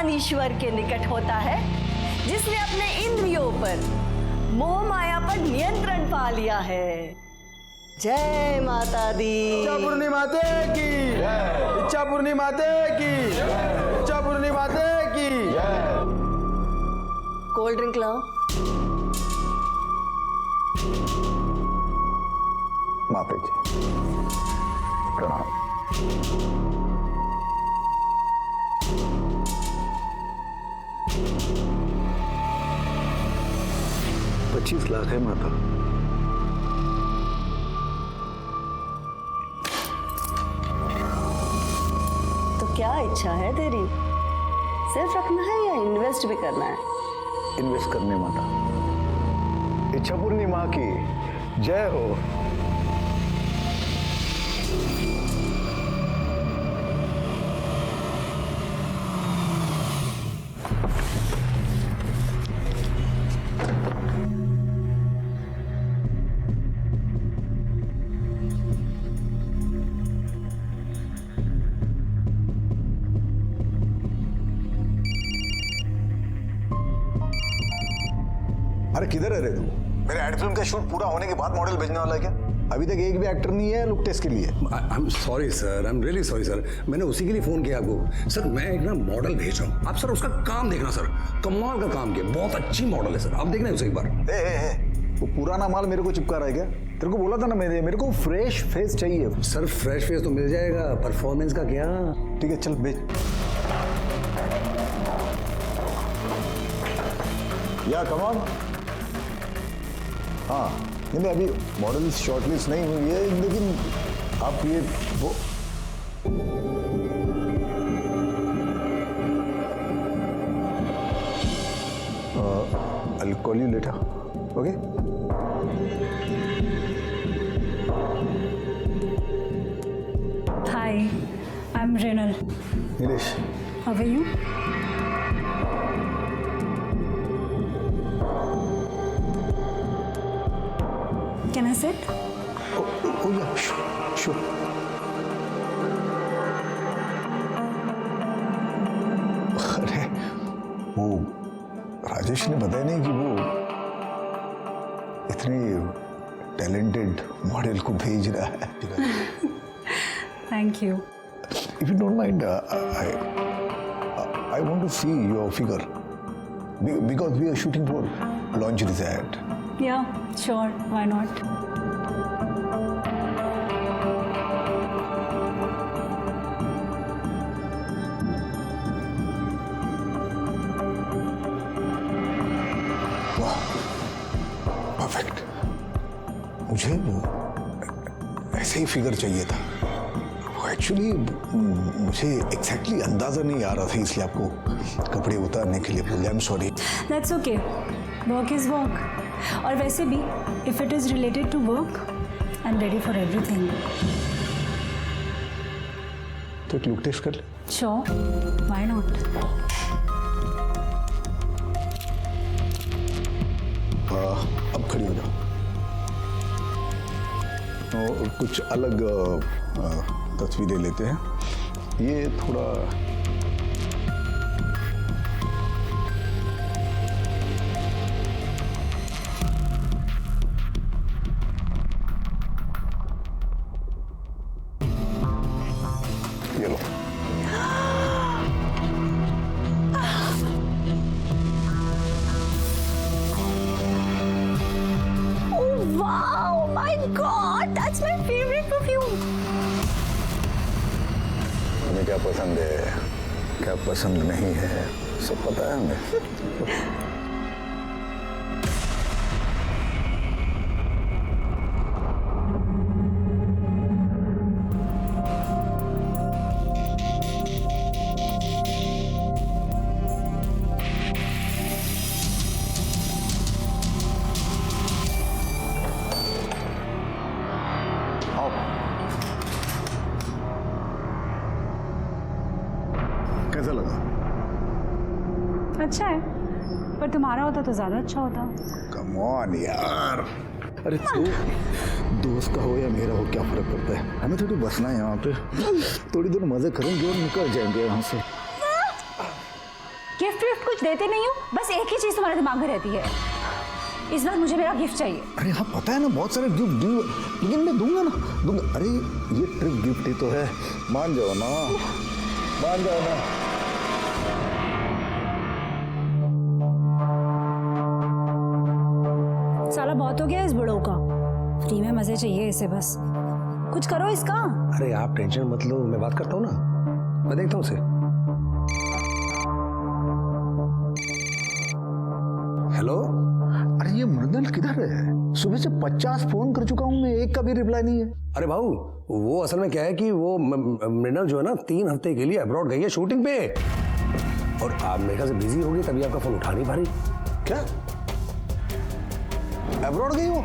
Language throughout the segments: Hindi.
भगवान ईश्वर के निकट होता है जिसने अपने इंद्रियों पर मोह माया पर नियंत्रण पा लिया है। जय माता दी। इच्छापूर्णी माते की जय। इच्छापूर्णी माते की जय। इच्छापूर्णी माते की जय। कोल्ड ड्रिंक लाओ। माता जी प्रणाम। 25 लाख है माता। तो क्या इच्छा है तेरी? सिर्फ रखना है या इन्वेस्ट भी करना है? इन्वेस्ट करने माता। इच्छापूर्णी माँ की जय हो। अरे किधर है रे तू? मेरे एड फिल्म का शूट पूरा होने के बाद मॉडल भेजने वाला है क्या? अभी तक एक भी एक्टर नहीं है लुक टेस्ट के लिए। I am sorry sir, I am really sorry sir. मैंने उसी के लिए फोन किया आपको। सर मैं एक ना मॉडल भेज रहा हूँ, आप सर उसका काम देखना सर। कमाल का काम किया, बहुत अच्छी मॉडल है सर, आप देखना उसे एक बार। वो पुराना माल मेरे को चिपका रहा है क्या? तेरे को बोला था ना मेरे को फ्रेश फेस चाहिए। सर फ्रेश फेस तो मिल जाएगा, परफॉर्मेंस का क्या? ठीक है चल भेज। या कम ऑन। हाँ नहीं अभी मॉडल शॉर्टलिस्ट नहीं हुई है, लेकिन आप ये वो I'll call you later. Okay? Hi, I'm Renal. Nilesh. How are you? Can I sit? Oh yeah, sure. अरे वो राजेश ने बताया नहीं कि वो इतनी टैलेंटेड मॉडल को भेज रहा है। Thank you. If you don't mind, I want to see your figure because we are shooting for lingerie ad. Yeah, sure. Why not? Perfect. मुझे ऐसे ही फिगर चाहिए था। एक्चुअली मुझे एग्जैक्टली अंदाजा नहीं आ रहा था, इसलिए आपको कपड़े उतारने के लिए बोल दिया। I am sorry. That's okay. Work is work. और वैसे भी, if it is related to work, I'm ready for everything. तो एक लुक टेस्ट कर ले। Sure. Why not? अब खड़ी हो जाओ। तो कुछ अलग तस्वीरें लेते हैं। ये थोड़ा ये लो। Wow, my God, that's my favorite perfume. हमें क्या पसंद है, क्या पसंद नहीं है, सब पता है हमें। कैसा लगा? अच्छा है, पर तुम्हारा होता तो ज्यादा अच्छा होता। कम ऑन यार। अरे तू दोस्त का हो या मेरा हो, क्या फर्क पड़ता है? हमें थोड़ी बसना है यहाँ पे, थोड़ी देर मजे करेंगे और निकल जाएंगे यहाँ से। गिफ्ट विफ्ट कुछ देते नहीं हो, बस एक ही चीज तुम्हारे दिमाग में रहती है, इस बार मुझे मेरा गिफ्ट चाहिए। अरे हाँ पता है ना, बहुत सारे गिफ्ट गिफ्ट, लेकिन मैं दूंगा ना, दूंगा। अरे ये ट्रिप गिफ्ट ही तो है, मान जाओ ना, मान जाओ ना। साला बहुत हो गया इस बड़ों का, फ्री में मजे चाहिए इसे, बस कुछ करो इसका। अरे आप टेंशन मत लो, मैं बात करता हूँ ना, मैं देखता हूँ उसे। हेलो। अरे ये मृणाल किधर है? सुबह से 50 फोन कर चुका हूँ मैं, एक का भी रिप्लाई नहीं है। अरे भाऊ, वो असल में क्या है कि वो मृणाल जो है ना 3 हफ्ते के लिए अब्रॉड गई है शूटिंग पे, और आप मेरे ख्याल से बिजी होगी तभी आपका फोन उठा नहीं पा रही। क्या अब्रॉड गई वो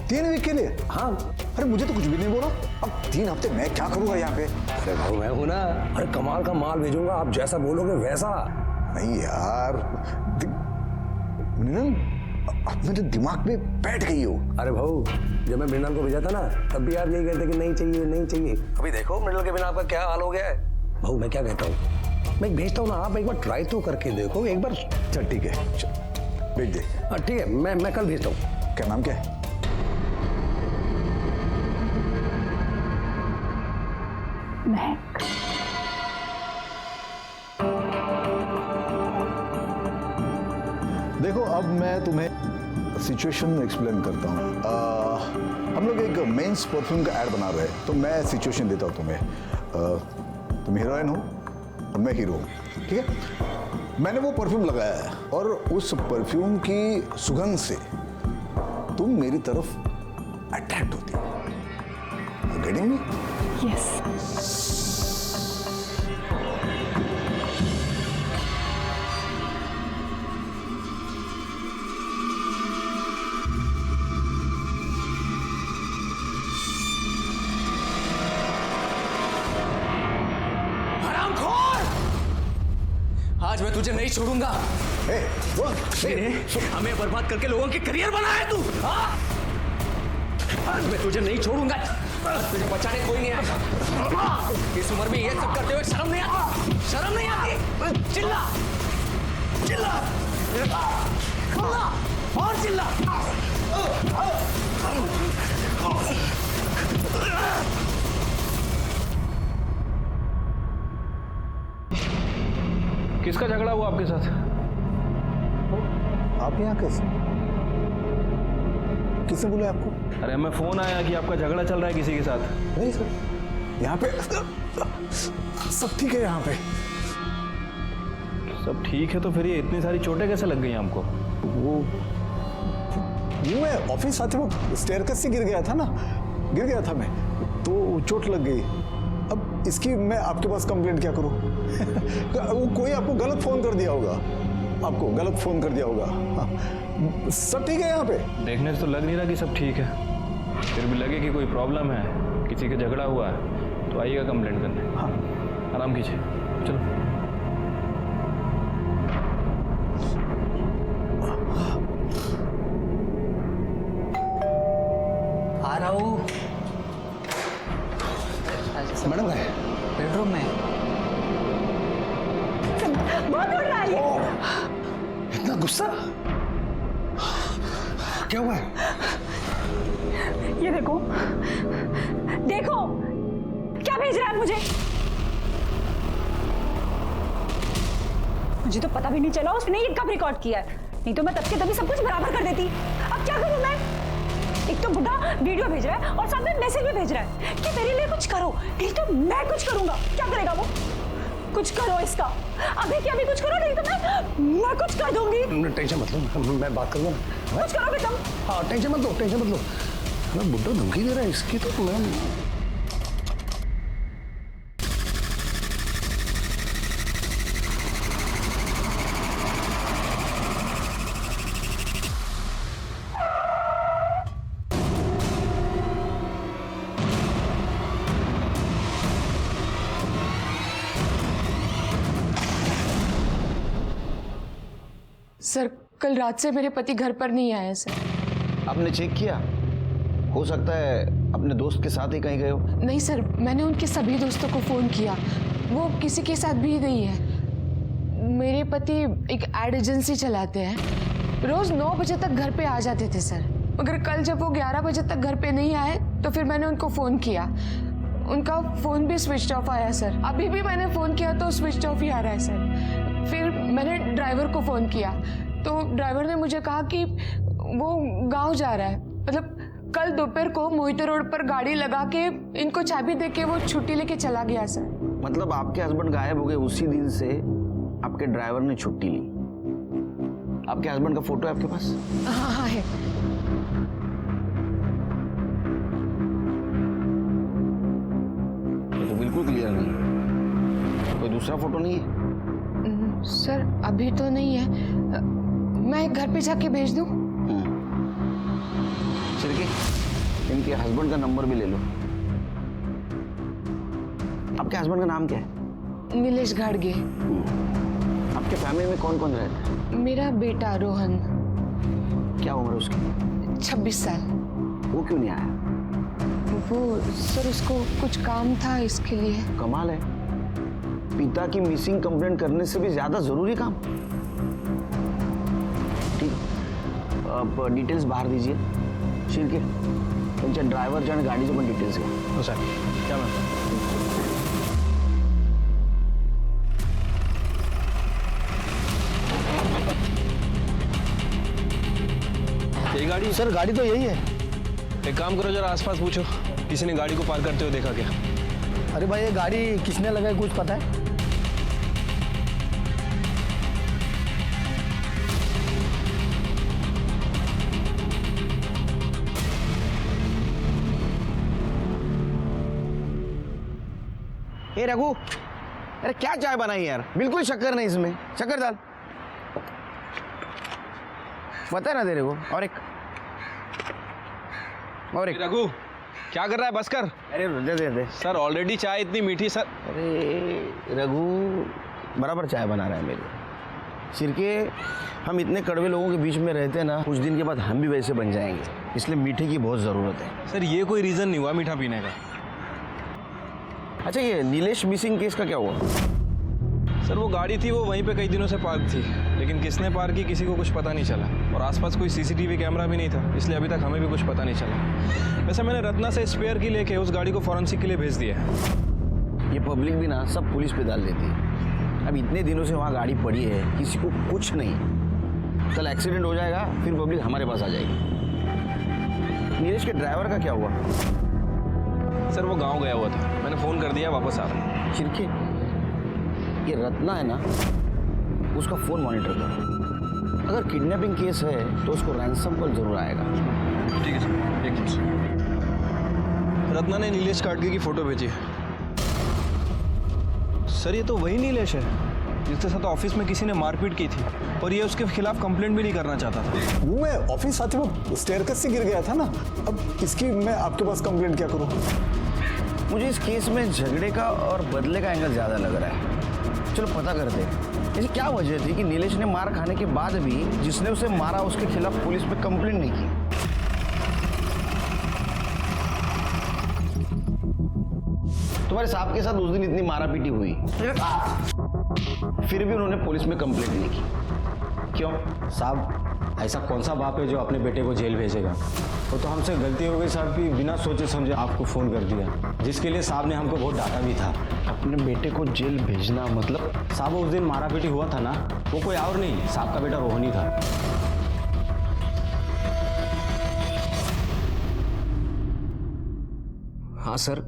3 वीक के लिए? हाँ। अरे मुझे तो कुछ भी नहीं बोला। अब 3 हफ्ते मैं क्या करूंगा यहाँ पे? अरे भाऊ मैं हूं ना, अरे कमाल का माल भेजूंगा, आप जैसा बोलोगे वैसा। नहीं यार, अब मेरे दिमाग में बैठ गई हो। अरे भाऊ, जब मैं मृणाल को भेजा था ना, तब भी आप यही कहते कि नहीं चाहिए नहीं चाहिए। अभी देखो मृणाल के बिना आपका क्या हाल हो गया है। भाऊ मैं क्या कहता हूँ, मैं भेजता हूँ ना, आप एक बार ट्राई तो करके देखो एक बार। चल ठीक है, भेज दे। हाँ ठीक है, मैं कल भेजता हूँ। क्या नाम क्या है? महक। देखो अब मैं तुम्हें सिचुएशन एक्सप्लेन करता हूँ। हम लोग एक मेंस परफ्यूम का ऐड बना रहे हैं, तो मैं सिचुएशन देता हूँ तुम्हें। तुम हीरोइन हो और मैं हीरो हूँ, ठीक है? मैंने वो परफ्यूम लगाया है और उस परफ्यूम की सुगंध से तुम मेरी तरफ अट्रैक्ट होती हो। Getting me? यस। आज मैं तुझे नहीं छोड़ूंगा। हमें बर्बाद करके लोगों के करियर बनाया है तू। आज मैं तुझे नहीं छोड़ूंगा, तुझे बचाने कोई नहीं आएगा। इस उम्र में ये सब करते हुए शर्म नहीं आती? शर्म नहीं आती? चिल्ला चिल्ला और चिल्ला। किसका झगड़ा हुआ आपके साथ? आप यहाँ कैसे? किसने बोला आपको? अरे हमें फोन आया कि आपका झगड़ा चल रहा है किसी के साथ। नहीं सर, यहाँ पे सब ठीक है। यहाँ पे सब ठीक है, तो फिर ये इतनी सारी चोटें कैसे लग गई हमको? वो मैं ऑफिस आते वक्त स्टेयरकेस से गिर गया था मैं, तो चोट लग गई। अब इसकी मैं आपके पास कंप्लेंट क्या करूं? वो कोई आपको गलत फोन कर दिया होगा, हाँ। सब ठीक है यहाँ पे? देखने से तो लग नहीं रहा कि सब ठीक है, फिर भी लगे कि कोई प्रॉब्लम है, किसी का झगड़ा हुआ है, तो आइएगा कंप्लेंट करने। हाँ आराम कीजिए, चलो। आ रहा हूँ। मैडम है बेडरूम में। बहुत उड़ रहा है ये। इतना गुस्सा क्या हुआ है? ये देखो देखो क्या भेज रहा है मुझे। मुझे तो पता भी नहीं चला उसने ये कब रिकॉर्ड किया है, नहीं तो मैं तब के तभी सब कुछ बराबर कर देती। अब क्या करूं मैं? एक तो बुढ़ा वीडियो भेज रहा है और साथ में मैसेज भी भेज रहा है कि मेरे लिए कुछ करो, नहीं तो मैं कुछ करूंगा। क्या करेगा वो? कुछ करो इसका, अभी क्या, अभी कुछ करो, नहीं तो मैं कुछ कर दूंगी। टेंशन मत लो, मैं बात करूंगा ना। कुछ करोगे तुम? हाँ टेंशन मत लो। मैं बुड्ढा धमकी दे रहा है इसकी, तो मैं सर कल रात से मेरे पति घर पर नहीं आए सर। आपने चेक किया? हो सकता है अपने दोस्त के साथ ही कहीं गए हो। नहीं सर, मैंने उनके सभी दोस्तों को फोन किया, वो किसी के साथ भी नहीं है। मेरे पति एक एड एजेंसी चलाते हैं। रोज 9 बजे तक घर पे आ जाते थे सर, मगर कल जब वो 11 बजे तक घर पे नहीं आए तो फिर मैंने उनको फ़ोन किया। उनका फ़ोन भी स्विच ऑफ आया सर। अभी भी मैंने फ़ोन किया तो स्विच ऑफ ही आ रहा है सर। फिर मैंने ड्राइवर को फ़ोन किया तो ड्राइवर ने मुझे कहा कि वो गाँव जा रहा है। मतलब कल दोपहर को मोहिते रोड पर गाड़ी लगा के इनको चाबी दे के वो छुट्टी लेके चला गया सर। मतलब आपके हस्बैंड गायब हो गए, उसी दिन से आपके ड्राइवर ने छुट्टी ली। आपके हस्बैंड का फोटो है आपके पास? हाँ हाँ है। ये तो बिल्कुल क्लियर नहीं है। कोई दूसरा फोटो नहीं है? सर अभी तो नहीं है, मैं घर पे जाके भेज दूं? सिरके, इनके हस्बैंड का नंबर भी ले लो। आपके हस्बैंड का नाम क्या है? नीलेश घाड़गे। आपके फैमिली में कौन कौन रहता है? मेरा बेटा रोहन। क्या उम्र है उसकी? 26 साल। वो क्यों नहीं आया? वो सर उसको कुछ काम था इसके लिए। कमाल है, पिता की मिसिंग कंप्लेंट करने से भी ज्यादा जरूरी काम। ठीक, अब डिटेल्स बाहर दीजिए। शिरके, त्यांच्या ड्रायव्हरच्या आणि गाडीचे पण डिटेल्स घ्या. हो सर, क्या मैम? यही गाड़ी? सर गाड़ी तो यही है। एक काम करो, जरा आसपास पूछो, किसी ने गाड़ी को पार करते हुए देखा क्या? अरे भाई ये गाड़ी किसने लगाई कुछ पता है? ए रघु, अरे क्या चाय बनाई यार, बिल्कुल शक्कर नहीं इसमें, शक्कर डाल। पता है ना तेरे को? और एक रघु, क्या कर रहा है? बस कर। अरे दे सर ऑलरेडी चाय इतनी मीठी सर। अरे रघु बराबर चाय बना रहा है मेरे। सिरके, हम इतने कड़वे लोगों के बीच में रहते हैं ना, कुछ दिन के बाद हम भी वैसे बन जाएंगे, इसलिए मीठे की बहुत ज़रूरत है। सर ये कोई रीज़न नहीं हुआ मीठा पीने का। अच्छा, ये नीलेश मिसिंग केस का क्या हुआ? सर वो गाड़ी थी, वो वहीं पे कई दिनों से पार्क थी, लेकिन किसने पार्क की किसी को कुछ पता नहीं चला, और आसपास कोई सीसीटीवी कैमरा भी नहीं था, इसलिए अभी तक हमें भी कुछ पता नहीं चला। वैसे मैंने रत्ना से स्पेयर की लेके उस गाड़ी को फॉरेंसिक के लिए भेज दिया है। ये पब्लिक भी ना सब पुलिस पे डाल देती है। अब इतने दिनों से वहाँ गाड़ी पड़ी है, किसी को कुछ नहीं, कल एक्सीडेंट हो जाएगा, फिर पब्लिक हमारे पास आ जाएगी। नीलेश के ड्राइवर का क्या हुआ? सर वो गाँव गया हुआ था, मैंने फ़ोन कर दिया, वापस आ रहा है। चिरके, ये रत्ना है ना, उसका फ़ोन मॉनिटर करो। अगर किडनैपिंग केस है तो उसको रैंसम कॉल जरूर आएगा। ठीक है सर, एक मिनट। रत्ना ने नीलेश काटके की फ़ोटो भेजी है। सर ये तो वही नीलेश है जिसके साथ ऑफिस में किसी ने मारपीट की थी, और ये उसके खिलाफ कंप्लेंट भी नहीं करना चाहता था। वो मैं ऑफिस आते वक्त स्टेयरकेस से गिर गया था ना, अब इसकी मैं आपके पास कंप्लेंट क्या करूं? मुझे इस केस में झगड़े का और बदले का एंगल ज़्यादा लग रहा है। चलो पता करते हैं, ऐसी क्या वजह थी कि नीलेश ने मार खाने के बाद भी जिसने उसे मारा उसके खिलाफ पुलिस पे कंप्लेंट नहीं की? तुम्हारे साहब के साथ उस दिन इतनी मारापीटी हुई, फिर भी उन्होंने पुलिस में कंप्लेंट नहीं की, क्यों? साहब ऐसा कौन सा बाप है जो अपने बेटे को जेल भेजेगा? वो तो हमसे गलती हो गई साहब की, बिना सोचे समझे आपको फ़ोन कर दिया, जिसके लिए साहब ने हमको बहुत डांटा भी था। अपने बेटे को जेल भेजना मतलब? साहब उस दिन मारापीटी हुआ था ना, वो कोई और नहीं, साहब का बेटा रोहन ही था। हाँ सर,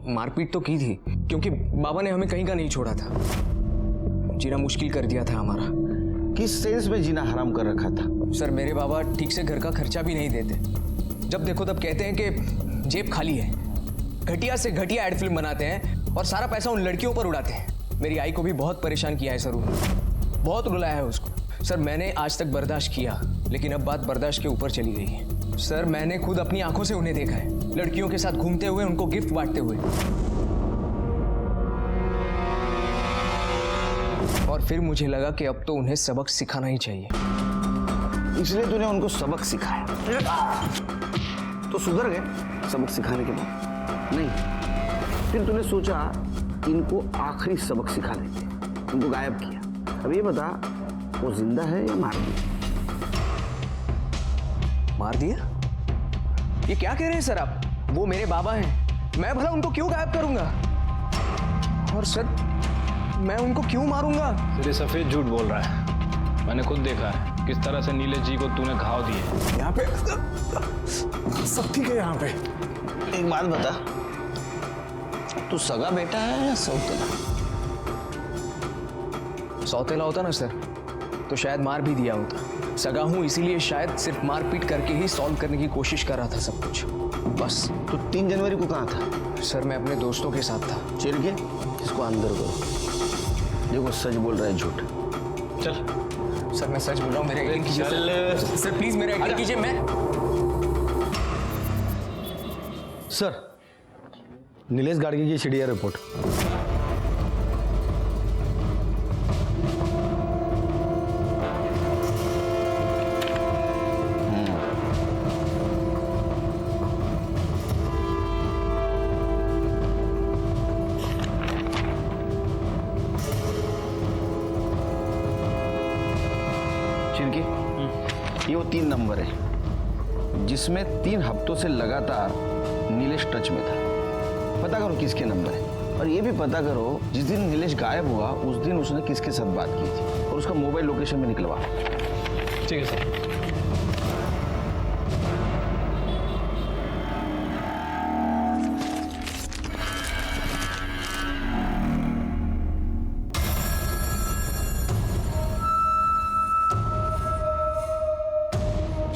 मारपीट तो की थी, क्योंकि बाबा ने हमें कहीं का नहीं छोड़ा था, जीना मुश्किल कर दिया था हमारा। किस सेंस में जीना हराम कर रखा था? सर मेरे बाबा ठीक से घर का खर्चा भी नहीं देते, जब देखो तब कहते हैं कि जेब खाली है, घटिया से घटिया एड फिल्म बनाते हैं और सारा पैसा उन लड़कियों पर उड़ाते हैं। मेरी आई को भी बहुत परेशान किया है सर उन्होंने, बहुत रुलाया है उसको। सर मैंने आज तक बर्दाश्त किया, लेकिन अब बात बर्दाश्त के ऊपर चली गई है। सर मैंने खुद अपनी आंखों से उन्हें देखा है, लड़कियों के साथ घूमते हुए, उनको गिफ्ट बांटते हुए, और फिर मुझे लगा कि अब तो उन्हें सबक सिखाना ही चाहिए, इसलिए तूने उनको सबक सिखाया। तो सुधर गए सबक सिखाने के बाद? नहीं, फिर तूने सोचा इनको आखिरी सबक सिखा देते, उनको गायब किया। अब ये बता, वो जिंदा है या मार दिया? मार दिया? ये क्या कह रहे हैं सर आप? वो मेरे बाबा हैं, मैं भला उनको क्यों गायब करूंगा? और सर मैं उनको क्यों मारूंगा? सर ये सफेद झूठ बोल रहा है, मैंने खुद देखा है किस तरह से नीलेश जी को तूने घाव दिए। यहाँ पे सब ठीक है यहाँ पे। एक बात बता, तू सगा बेटा है या सौतेला? सौतेला होता ना सर तो शायद मार भी दिया होता। सगा हूं इसीलिए शायद सिर्फ मारपीट करके ही सॉल्व करने की कोशिश कर रहा था सब कुछ, बस। तो 3 जनवरी को कहाँ था? सर मैं अपने दोस्तों के साथ था। चिर के इसको अंदर करो। देखो सच बोल रहा है झूठ। चल सर मैं सच बोल रहा हूँ, मेरे यकीन कीजिए चल। सर प्लीज मेरा यकीन कीजिए। मैं सर नीलेश गाड़गी की सीडीआर रिपोर्ट। चिरकी, ये वो 3 नंबर है जिसमें 3 हफ्तों से लगातार नीलेश टच में था। पता करो किसके नंबर है, और ये भी पता करो जिस दिन नीलेश गायब हुआ उस दिन उसने किसके साथ बात की थी, और उसका मोबाइल लोकेशन भी निकलवा। ठीक है सर।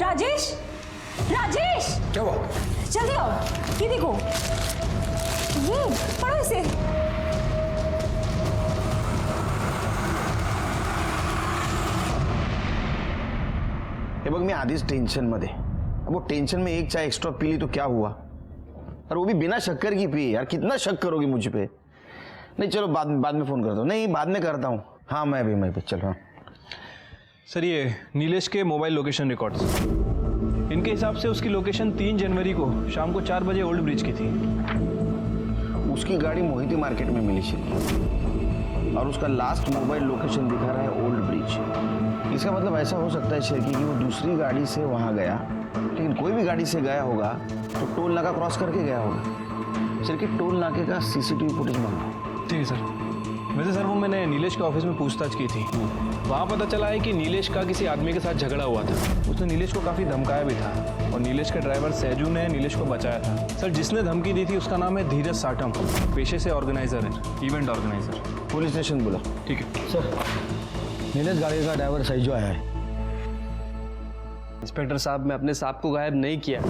राजेश, राजेश, क्या हुआ? जल्दी आओ, ये देखो, ये पढ़ो इसे। हे बघ, मी आधीच टेन्शनमध्ये। अब वो टेंशन में एक चाय एक्स्ट्रा पी ली तो क्या हुआ, और वो भी बिना शक्कर की पी। यार कितना शक करोगी मुझ पे? नहीं चलो बाद में फ़ोन करता हूँ। नहीं बाद में करता हूँ। हाँ मैं भी चल रहा हूँ। सर ये नीलेश के मोबाइल लोकेशन रिकॉर्ड्स, इनके हिसाब से उसकी लोकेशन 3 जनवरी को शाम को 4 बजे ओल्ड ब्रिज की थी। उसकी गाड़ी मोहिती मार्केट में मिली थी, और उसका लास्ट मोबाइल लोकेशन दिखा रहा है ओल्ड ब्रिज। इसका मतलब ऐसा हो सकता है शेरकी कि वो दूसरी गाड़ी से वहाँ गया, लेकिन कोई भी गाड़ी से गया होगा तो टोल नाका क्रॉस करके गया होगा। शेरकी, टोल नाके का सीसीटीवी फुटेज मांगो। ठीक है सर। वैसे सर वो मैंने नीलेश के ऑफिस में पूछताछ की थी, वहाँ पता चला है कि नीलेश का किसी आदमी के साथ झगड़ा हुआ था। उसने नीलेश को काफ़ी धमकाया भी था, और नीलेश के ड्राइवर सैजू ने नीलेश को बचाया था। सर जिसने धमकी दी थी उसका नाम है धीरज साटम, पेशे से ऑर्गेनाइजर है, इवेंट ऑर्गेनाइजर। पुलिस स्टेशन बोला। ठीक है सर नीलेश गाड़गी का ड्राइवर सैजू आया है। इंस्पेक्टर साहब मैं अपने सांप को गायब नहीं किया,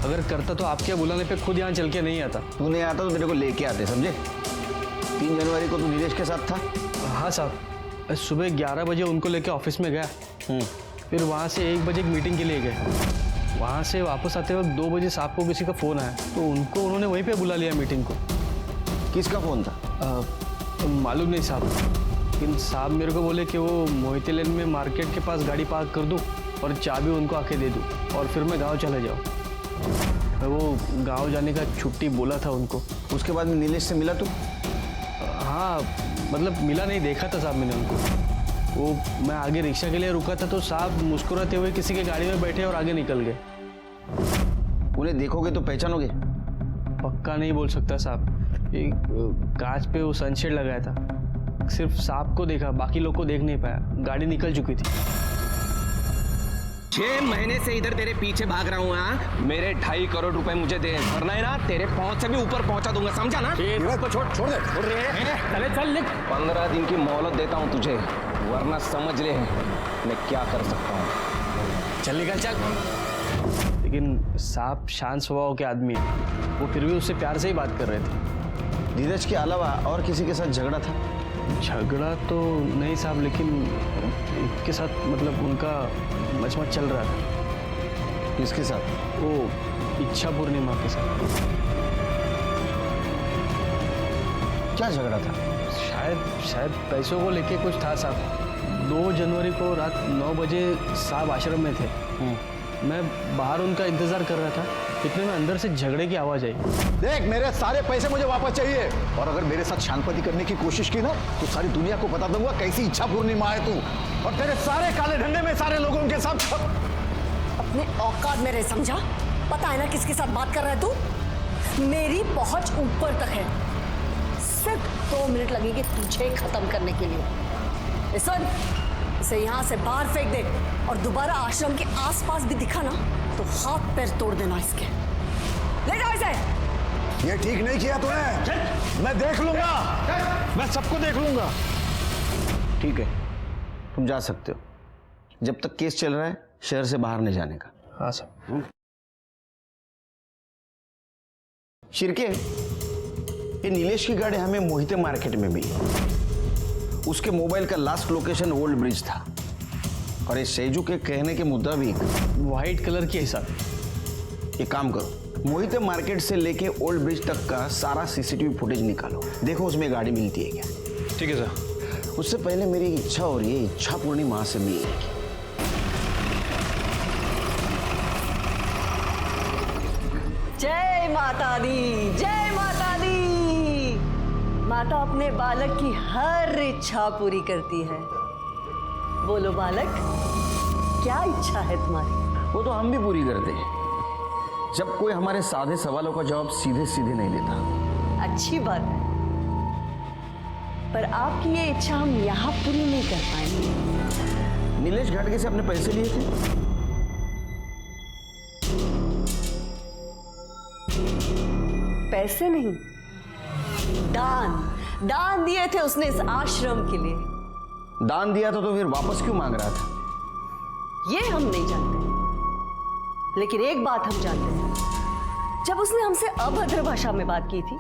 अगर करता तो आपके बुलाने पे खुद यहाँ चल के नहीं आता। तू नहीं आता तो तेरे को लेके आते, समझे? 3 जनवरी को तू नीलेश के साथ था? हाँ साहब, सुबह 11 बजे उनको लेके ऑफिस में गया, फिर वहाँ से 1 बजे एक मीटिंग के लिए गए। वहाँ से वापस आते वक्त 2 बजे साहब को किसी का फ़ोन आया, तो उन्होंने वहीं पे बुला लिया मीटिंग को। किसका फ़ोन था? मालूम नहीं साहब, लेकिन साहब मेरे को बोले कि वो मोहिती लेन में मार्केट के पास गाड़ी पार्क कर दूँ और चाबी उनको आके दे दूँ, और फिर मैं गाँव चले जाऊँ। मैं वो गाँव जाने का छुट्टी बोला था उनको। उसके बाद में नीलेश से मिला तू? हाँ मतलब मिला नहीं, देखा था साहब मैंने उनको। वो मैं आगे रिक्शा के लिए रुका था तो साहब मुस्कुराते हुए किसी के गाड़ी में बैठे और आगे निकल गए। उन्हें देखोगे तो पहचानोगे? पक्का नहीं बोल सकता साहब, एक कांच पे वो सनशेड लगाया था, सिर्फ साहब को देखा, बाकी लोग को देख नहीं पाया, गाड़ी निकल चुकी थी। 6 महीने से इधर तेरे पीछे भाग रहा हूँ। हाँ मेरे 2.5 करोड़ रुपए मुझे दे, वरना है ना तेरे पहुंच से भी ऊपर पहुंचा दूंगा, समझा ना? छोड़ दे। चल 15 दिन की मोहलत देता हूँ तुझे, वरना समझ ले मैं क्या कर सकता हूँ। चल निकल चल। लेकिन साहब शांत स्वभाव के आदमी है, वो फिर भी उससे प्यार से ही बात कर रहे थे। धीरज के अलावा और किसी के साथ झगड़ा था? झगड़ा तो नहीं साहब, लेकिन इसके साथ मतलब उनका मचमच चल रहा था। किसके साथ? वो इच्छा पूर्णिमा के साथ। क्या झगड़ा था? शायद पैसों को लेके कुछ था साहब। 2 जनवरी को रात 9 बजे साहब आश्रम में थे, मैं बाहर उनका इंतजार कर रहा था, इतने में अंदर से झगड़े की आवाज आई। देख, मेरे सारे पैसे मुझे वापस चाहिए, और अगर मेरे साथ शांतपति करने की कोशिश की ना तो सारी दुनिया को बता दूंगा कैसी इच्छा पूर्णिमा है तू, और तेरे सारे काले धंधे में सारे लोगों के साथ। अपने औकात में रह, समझा? पता है ना किसके साथ बात कर रहा है तू? मेरी पहुंच ऊपर तक है, सिर्फ 2 मिनट लगेंगे तुझे खत्म करने के लिए। सुन, इसे यहाँ से बाहर फेंक दे, और दोबारा आश्रम के आसपास भी दिखा ना तो हाथ पैर तोड़ देना इसके। ले जाओ इसे। ये ठीक नहीं किया तूने, मैं देख लूंगा, मैं सबको देख लूंगा। ठीक है, तुम जा सकते हो, जब तक केस चल रहा है शहर से बाहर नहीं जाने का। हाँ सर। शिरके, ये नीलेश की गाड़ी हमें मोहिते मार्केट में भी, उसके मोबाइल का लास्ट लोकेशन ओल्ड ब्रिज था, और ये सेजू के कहने के मुताबिक व्हाइट कलर की है सर। एक काम करो, मोहिते मार्केट से लेके ओल्ड ब्रिज तक का सारा सीसीटीवी फुटेज निकालो, देखो उसमें गाड़ी मिलती है क्या। ठीक है सर। उससे पहले मेरी एक इच्छा हो रही है, इच्छा पूर्णिमा से मिलने की। जय माता दी, जय माता दी। माता अपने बालक की हर इच्छा पूरी करती है। बोलो बालक, क्या इच्छा है तुम्हारी? वो तो हम भी पूरी करते हैं, जब कोई हमारे सादे सवालों का जवाब सीधे सीधे नहीं देता। अच्छी बात है, पर आपकी ये इच्छा हम यहाँ पूरी नहीं कर पाएंगे। नीलेश घाटगे से अपने पैसे लिए थे? पैसे नहीं, दान दिए थे उसने इस आश्रम के लिए। दान दिया था तो फिर वापस क्यों मांग रहा था? ये हम नहीं जानते, लेकिन एक बात हम जानते हैं, जब उसने हमसे अभद्र भाषा में बात की थी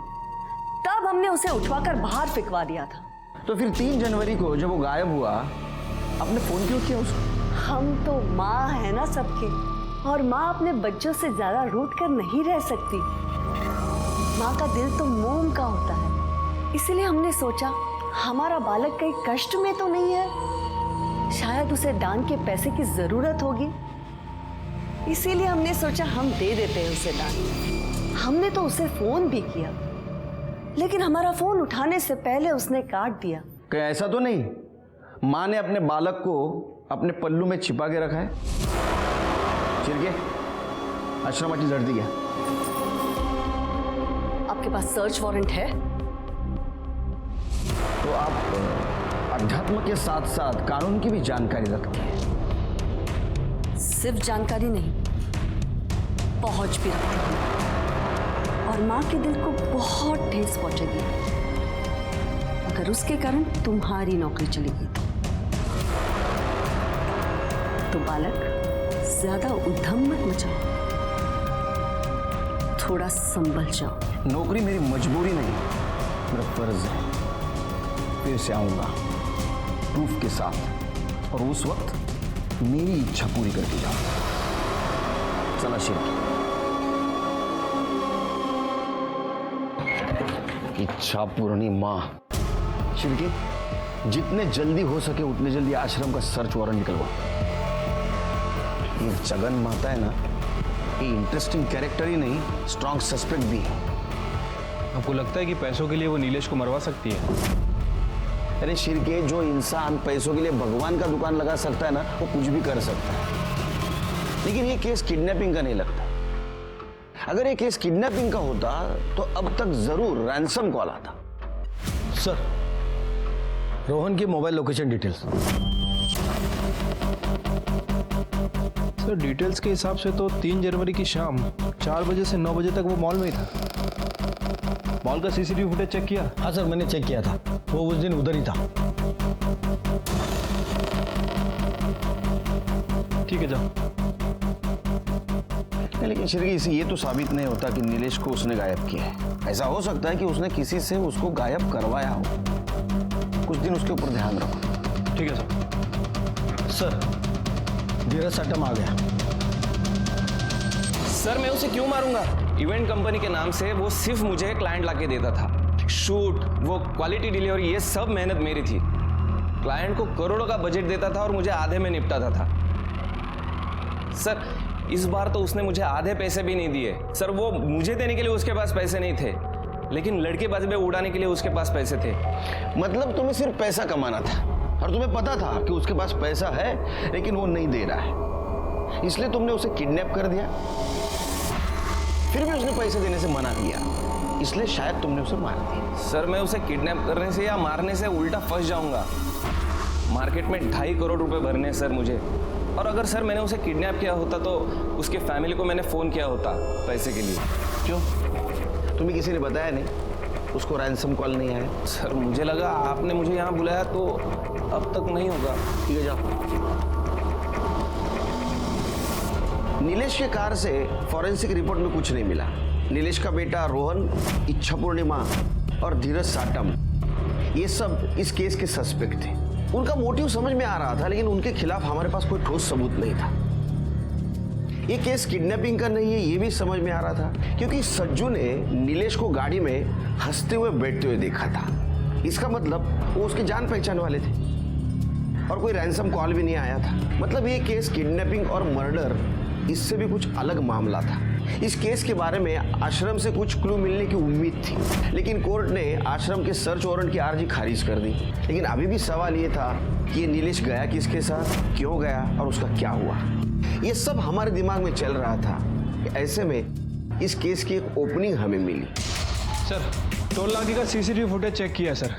तब हमने उसे उठवाकर बाहर फेंकवा दिया था। तो फिर 3 जनवरी को जब वो गायब हुआ, आपने फोन क्यों किया उसको? हम तो माँ है ना सबके, और माँ अपने बच्चों से ज्यादा रूठ कर नहीं रह सकती। माँ का दिल तो मोम का होता है, इसीलिए हमने सोचा हमारा बालक कहीं कष्ट में तो नहीं है, शायद उसे दान के पैसे की जरूरत होगी, इसीलिए हमने सोचा हम दे देते हैं उसे दान। हमने तो उसे फोन भी किया, लेकिन हमारा फोन उठाने से पहले उसने काट दिया। क्या ऐसा तो नहीं माँ ने अपने बालक को अपने पल्लू में छिपा के रखा है? चिरके, आश्रमाची जड़ती क्या? आपके पास सर्च वारंट है? तो आप अध्यात्म के साथ साथ कानून की भी जानकारी रखती है? सिर्फ जानकारी नहीं, पहुंच भी रखती हूँ, और माँ के दिल को बहुत ठेस पहुंचेगी अगर उसके कारण तुम्हारी नौकरी चलेगी तो बालक ज्यादा उद्यम मत मचाओ, थोड़ा संभल जाओ। नौकरी मेरी मजबूरी नहीं, मेरा फर्ज है। फिर से आऊंगा प्रूफ के साथ, और उस वक्त मेरी इच्छा पूरी करके जाऊंगा। चला शिरके, इच्छा पूर्णिमा। शिरके, जितने जल्दी हो सके उतने जल्दी आश्रम का सर्च वारंट निकलवा। ये जगन माता है ना, ये इंटरेस्टिंग कैरेक्टर ही नहीं, स्ट्रॉन्ग सस्पेक्ट भी है। आपको लगता है कि पैसों के लिए वो नीलेश को मरवा सकती है? अरे शिरके, जो इंसान पैसों के लिए भगवान का दुकान लगा सकता है ना, वो कुछ भी कर सकता है। लेकिन ये केस किडनैपिंग का नहीं लगता। अगर ये केस किडनैपिंग का होता तो अब तक जरूर रैंसम कॉल आता। सर, रोहन की mobile location details. Sir, details के हिसाब से तो 3 जनवरी की शाम 4 बजे से 9 बजे तक वो मॉल में ही था। मॉल का सीसीटीवी फुटेज चेक किया? हाँ सर, मैंने चेक किया था, वो उस दिन उधर ही था। ठीक है, जाओ। लेकिन शिरके, इसे ये तो साबित नहीं होता कि नीलेश को उसने गायब किया है। ऐसा हो सकता है कि उसने किसी से उसको गायब करवाया हो। कुछ दिन उसके ऊपर ध्यान रखो। ठीक है सर। सर, धीरज सट्टम आ गया। सर, मैं उसे क्यों मारूंगा? इवेंट कंपनी के नाम से वो सिर्फ मुझे क्लाइंट लाके देता था। शूट, वो क्वालिटी डिलीवरी, ये सब मेहनत मेरी थी। क्लाइंट को करोड़ों का बजट देता था और मुझे आधे में निपटाता था। सर, इस बार तो उसने मुझे आधे पैसे भी नहीं दिए सर। वो मुझे देने के लिए उसके पास पैसे नहीं थे, लेकिन लड़के बाजी में उड़ाने के लिए उसके पास पैसे थे। मतलब तुम्हें सिर्फ पैसा कमाना था और तुम्हें पता था कि उसके पास पैसा है लेकिन वो नहीं दे रहा है, इसलिए तुमने उसे किडनैप कर दिया। फिर भी उसने पैसे देने से मना किया, इसलिए शायद तुमने उसे मार दिया। सर मैं उसे किडनैप करने से या मारने से उल्टा फंस जाऊंगा। मार्केट में 2.5 करोड़ रुपए भरने सर मुझे, और अगर सर मैंने उसे किडनैप किया होता तो उसके फैमिली को मैंने फ़ोन किया होता पैसे के लिए। क्यों? तुम्हें किसी ने बताया नहीं? उसको रैंसम कॉल नहीं आया? सर मुझे लगा आपने मुझे यहाँ बुलाया तो अब तक नहीं होगा। ठीक है, जाओ। नीलेश के कार से फॉरेंसिक रिपोर्ट में कुछ नहीं मिला। नीलेश का बेटा रोहन, इच्छा पूर्णिमा और धीरज साटम, ये सब इस केस के सस्पेक्ट थे। उनका मोटिव समझ में आ रहा था, लेकिन उनके खिलाफ हमारे पास कोई ठोस सबूत नहीं था। ये केस किडनैपिंग का नहीं है, ये भी समझ में आ रहा था, क्योंकि सज्जू ने नीलेश को गाड़ी में हंसते हुए बैठते हुए देखा था। इसका मतलब वो उसके जान पहचान वाले थे, और कोई रैंसम कॉल भी नहीं आया था। मतलब ये केस किडनैपिंग और मर्डर, इससे भी कुछ अलग मामला था। इस केस के बारे में आश्रम से कुछ क्लू मिलने की उम्मीद थी, लेकिन कोर्ट ने आश्रम के सर्च वारंट की अर्जी खारिज कर दी। लेकिन अभी भी सवाल ये था कि ये नीलेश गया किसके साथ, क्यों गया और उसका क्या हुआ। ये सब हमारे दिमाग में चल रहा था। ऐसे में इस केस की एक ओपनिंग हमें मिली। सर टोल नाके का सीसीटीवी फुटेज चेक किया सर,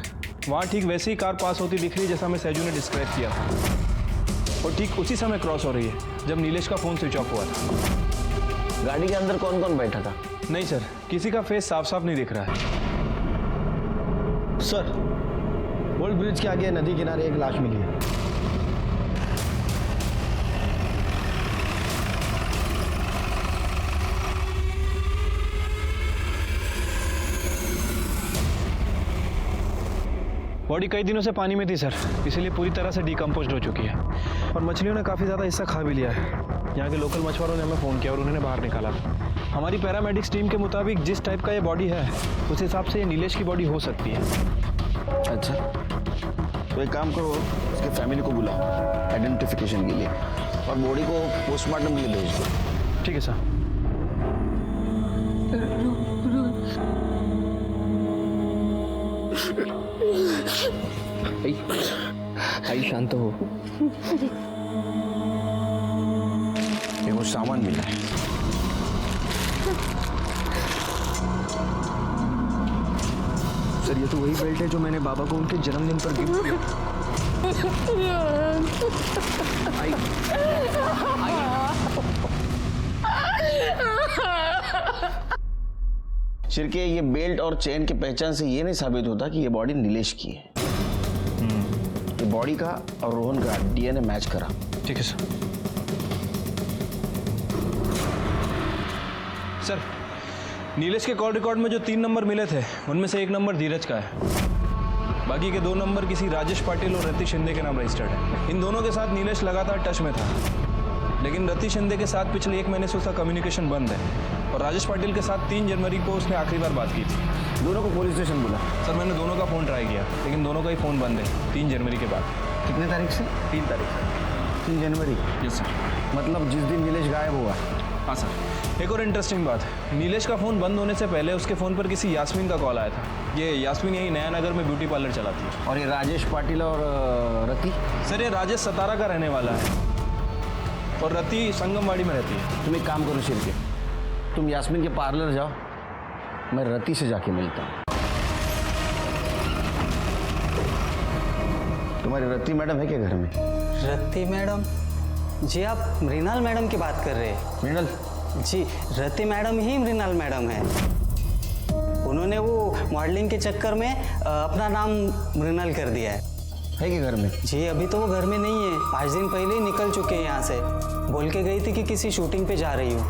वहाँ ठीक वैसे ही कार पास होती दिख रही है जैसा हमें सैजू ने डिस्क्राइब किया था, और ठीक उसी समय क्रॉस हो रही है जब नीलेश का फोन स्विच ऑफ हुआ था। गाड़ी के अंदर कौन कौन बैठा था? नहीं सर, किसी का फेस साफ साफ नहीं दिख रहा है। सर, ओल्ड ब्रिज के आगे नदी किनारे एक लाश मिली है। बॉडी कई दिनों से पानी में थी सर, इसीलिए पूरी तरह से डिकम्पोज्ड हो चुकी है, और मछलियों ने काफ़ी ज़्यादा हिस्सा खा भी लिया है। यहाँ के लोकल मछुआरों ने हमें फ़ोन किया और उन्होंने बाहर निकाला। हमारी पैरामेडिक्स टीम के मुताबिक जिस टाइप का ये बॉडी है उस हिसाब से ये नीलेश की बॉडी हो सकती है। अच्छा, तो एक काम करो, उसके फैमिली को बुलाओ आइडेंटिफिकेशन के लिए, और बॉडी को पोस्टमार्टम के लिए भेज दो। ठीक है सर। आई शांत हो। ये कुछ सामान मिला है। सर ये तो वही बेल्ट है जो मैंने बाबा को उनके जन्मदिन पर गिफ्ट किया। शिरके, ये बेल्ट और चेन की पहचान से ये नहीं साबित होता कि ये बॉडी नीलेश की है। ये बॉडी का और रोहन का डीएनए मैच करा। ठीक है सर। सर नीलेश के कॉल रिकॉर्ड में जो 3 नंबर मिले थे उनमें से 1 नंबर धीरज का है, बाकी के 2 नंबर किसी राजेश पाटिल और रति शिंदे के नाम रजिस्टर्ड है। इन दोनों के साथ नीलेश लगातार टच में था, लेकिन रति शिंदे के साथ पिछले 1 महीने से उसका कम्युनिकेशन बंद है, और राजेश पाटिल के साथ 3 जनवरी को उसने आखिरी बार बात की थी। दोनों को पुलिस स्टेशन बुला। सर मैंने दोनों का फ़ोन ट्राई किया, लेकिन दोनों का ही फ़ोन बंद है 3 जनवरी के बाद। कितने तारीख से? 3 तारीख से। 3 जनवरी? Yes sir. मतलब जिस दिन नीलेश गायब हुआ। हाँ सर। एक और इंटरेस्टिंग बात, नीलेश का फ़ोन बंद होने से पहले उसके फ़ोन पर किसी यास्मीन का कॉल आया था। ये यास्मीन यही नया नगर में ब्यूटी पार्लर चलाती है। और ये राजेश पाटिल और रति? सर ये राजेश सतारा का रहने वाला है, और रति संगमवाड़ी में रहती है। तुम एक काम करो शिरके, तुम यास्मीन के पार्लर जाओ, मैं रति से जाके मिलता हूँ। तुम्हारी रति मैडम है क्या घर में? रति मैडम? जी आप मृणाल मैडम की बात कर रहे हैं? मृणाल? जी रति मैडम ही मृणाल मैडम है। उन्होंने वो मॉडलिंग के चक्कर में अपना नाम मृणाल कर दिया है कि घर में? जी अभी तो वो घर में नहीं है, 5 दिन पहले ही निकल चुके हैं यहाँ से। बोल के गई थी कि किसी शूटिंग पे जा रही हूँ।